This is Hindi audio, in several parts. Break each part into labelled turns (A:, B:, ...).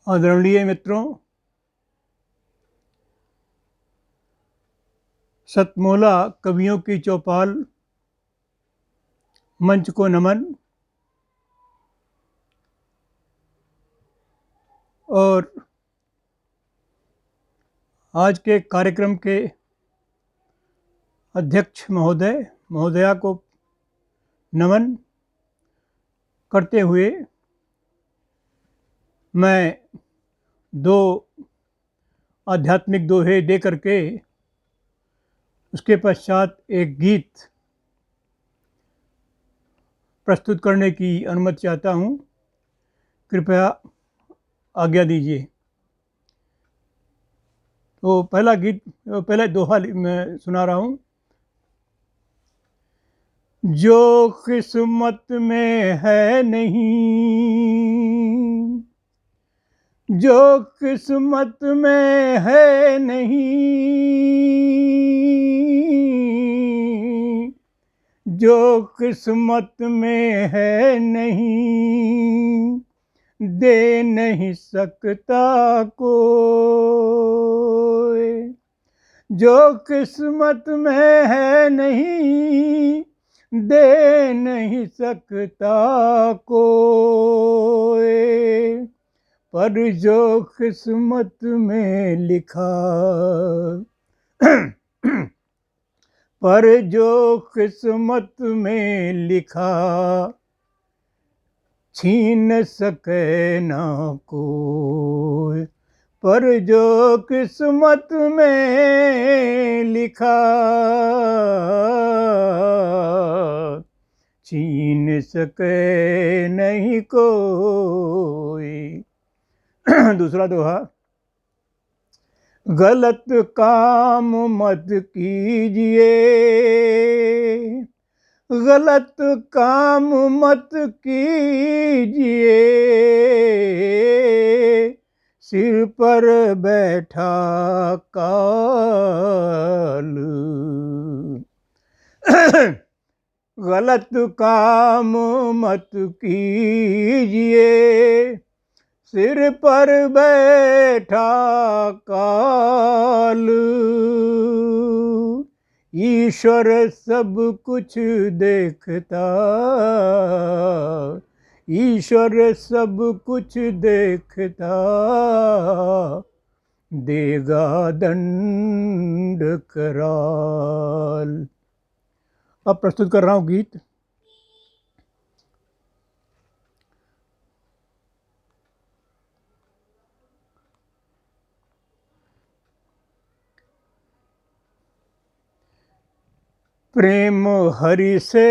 A: आदरणीय मित्रों, सतमोला कवियों की चौपाल मंच को नमन। और आज के कार्यक्रम के अध्यक्ष महोदया को नमन करते हुए मैं दो आध्यात्मिक दोहे दे करके उसके पश्चात एक गीत प्रस्तुत करने की अनुमति चाहता हूँ। कृपया आज्ञा दीजिए। तो पहला दोहा मैं सुना रहा हूँ। जो किस्मत में है नहीं, जो किस्मत में है नहीं, जो किस्मत में है नहीं, दे नहीं सकता कोई। जो किस्मत में है नहीं, दे नहीं सकता कोई, पर जो किस्मत में लिखा पर जो किस्मत में लिखा, छीन सके ना कोई। पर जो किस्मत में लिखा, छीन सके नहीं कोई। दूसरा दोहा। गलत काम मत कीजिए, गलत काम मत कीजिए, सिर पर बैठा काल। गलत काम मत कीजिए, सिर पर बैठा काल। ईश्वर सब कुछ देखता, ईश्वर सब कुछ देखता, देगा दंड कराल। अब प्रस्तुत कर रहा हूँ गीत। प्रेम हरि से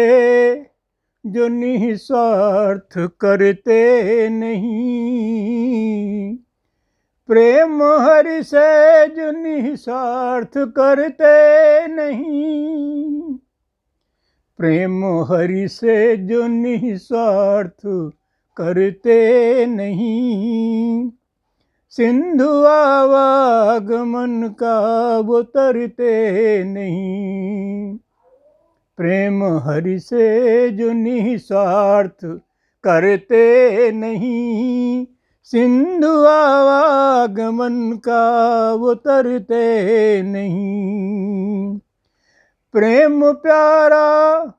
A: जो निस्वार्थ करते नहीं, प्रेम हरि से जो निस्वार्थ करते नहीं, प्रेम हरि से जो निस्वार्थ करते नहीं, सिंधु आवागमन का वो तरते नहीं। प्रेम हरि से जो निस्वार्थ करते नहीं, सिंधु आवागमन का वो तरते नहीं। प्रेम प्यारा,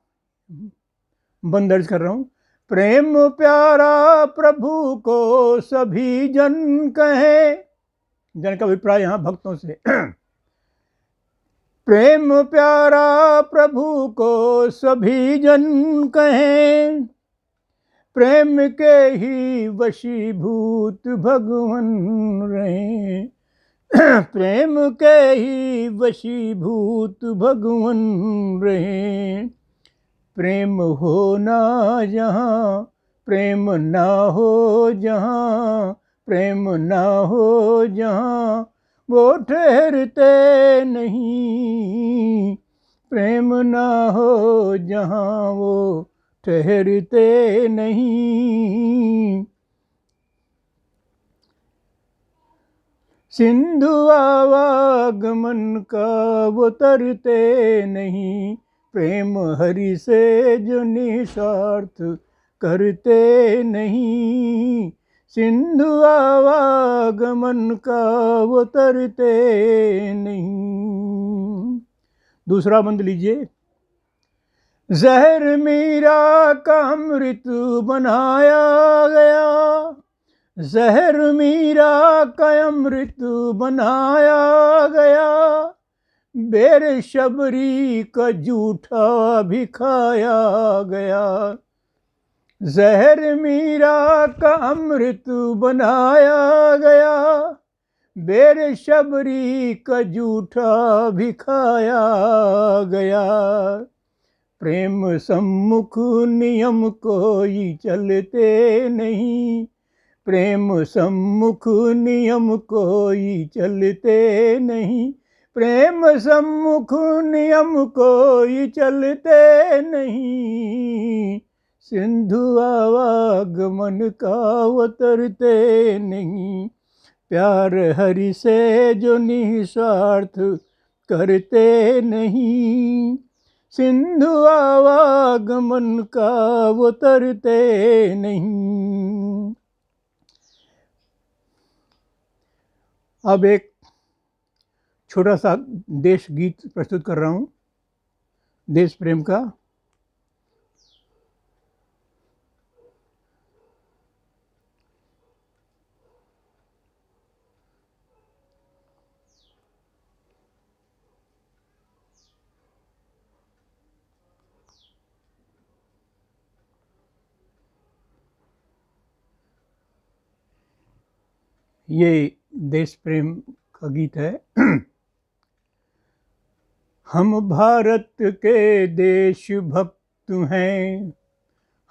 A: बंद दर्ज कर रहा हूँ। प्रेम प्यारा प्रभु को सभी जन कहें, जन का अभिप्राय यहाँ भक्तों से। प्रेम प्यारा प्रभु को सभी जन कहें, प्रेम के ही वशीभूत भगवन रहे, प्रेम के ही वशीभूत भगवन रहे। प्रेम हो ना जहाँ, प्रेम ना हो जहाँ, प्रेम ना हो जहाँ, वो ठहरते नहीं। प्रेम ना हो जहाँ, वो ठहरते नहीं। सिंधु आवागमन का वो तरते नहीं, प्रेम हरि से जो निस्वार्थ करते नहीं, सिंधु आवागमन का वो तरते नहीं। दूसरा बंद लीजिए। जहर मीरा का अमृत बनाया गया, जहर मीरा का अमृत बनाया गया, बेर शबरी का जूठा भी खाया गया। जहर मीरा का अमृत बनाया गया, बेर शबरी का जूठा भी खाया गया। प्रेम सम्मुख नियम कोई चलते नहीं, प्रेम सम्मुख नियम कोई चलते नहीं, प्रेम सम्मुख नियम कोई चलते नहीं। सिंधु आवागमन का उतरते नहीं, प्यार हरि से जो निस्वार्थ करते नहीं। सिंधु आवागमन का उतरते नहीं। अब एक छोटा सा देश गीत प्रस्तुत कर रहा हूँ, देश प्रेम का। ये देश प्रेम का गीत है। हम भारत के देश भक्त हैं,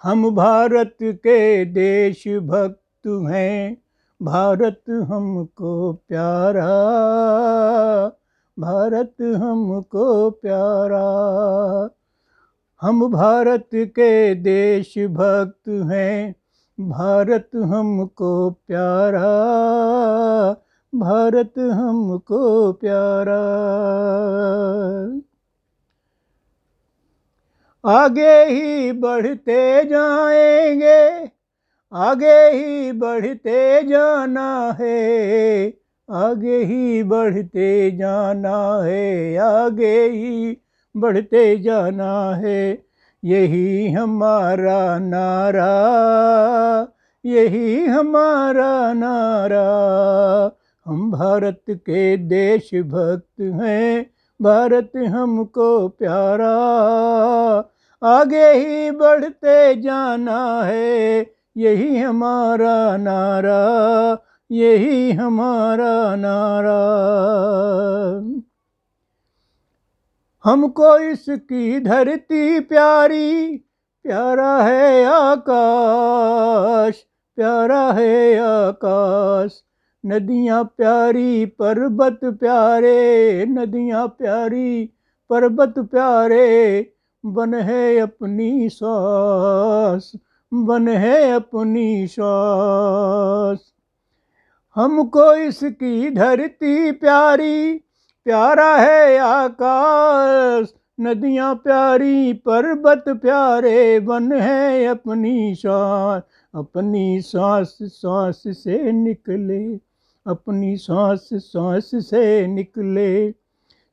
A: हम भारत के देश भक्त हैं, भारत हमको प्यारा, भारत हमको प्यारा। हम भारत के देश भक्त हैं, भारत हमको प्यारा, भारत हमको प्यारा। आगे ही बढ़ते जाएंगे, आगे ही बढ़ते जाना है, आगे ही बढ़ते जाना है, आगे ही बढ़ते जाना है। यही हमारा नारा, यही हमारा नारा। हम भारत के देश भक्त हैं, भारत हमको प्यारा, आगे ही बढ़ते जाना है, यही हमारा नारा, यही हमारा नारा। हमको इसकी धरती प्यारी, प्यारा है आकाश, प्यारा है आकाश। नदियाँ प्यारी पर्वत प्यारे, नदियाँ प्यारी पर्वत प्यारे, बन है अपनी श्वास, बन है अपनी श्वास। हमको इसकी धरती प्यारी, प्यारा है आकाश। नदियाँ प्यारी पर्वत प्यारे, बन है अपनी श्वास, अपनी सांस सांस से निकले, अपनी सांस सांस से निकले।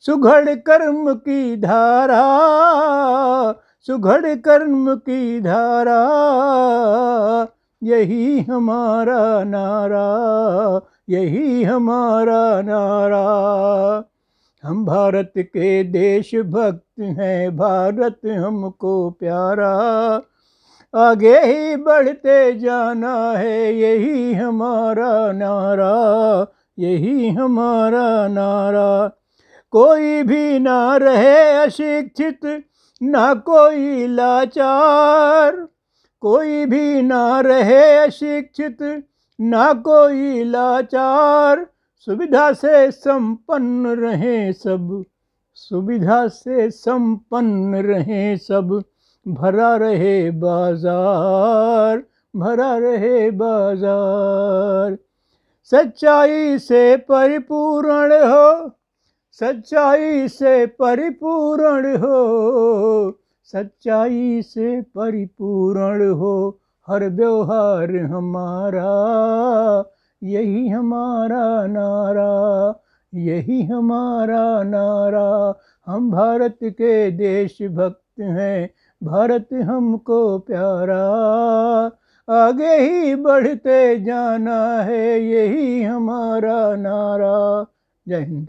A: सुघड़ कर्म की धारा, सुघड़ कर्म की धारा, यही हमारा नारा, यही हमारा नारा। हम भारत के देश भक्त हैं, भारत हमको प्यारा, आगे ही बढ़ते जाना है, यही हमारा नारा, यही हमारा नारा। कोई भी ना रहे अशिक्षित, ना कोई लाचार, कोई भी ना रहे अशिक्षित, ना कोई लाचार। सुविधा से संपन्न रहें सब, सुविधा से संपन्न रहें सब, भरा रहे बाजार, भरा रहे बाजार। सच्चाई से परिपूर्ण हो, सच्चाई से परिपूर्ण हो, सच्चाई से परिपूर्ण हो, हर व्यवहार हमारा, यही हमारा नारा, यही हमारा नारा। हम भारत के देशभक्त हैं, भारत हमको प्यारा, आगे ही बढ़ते जाना है, यही हमारा नारा। जय हिंद।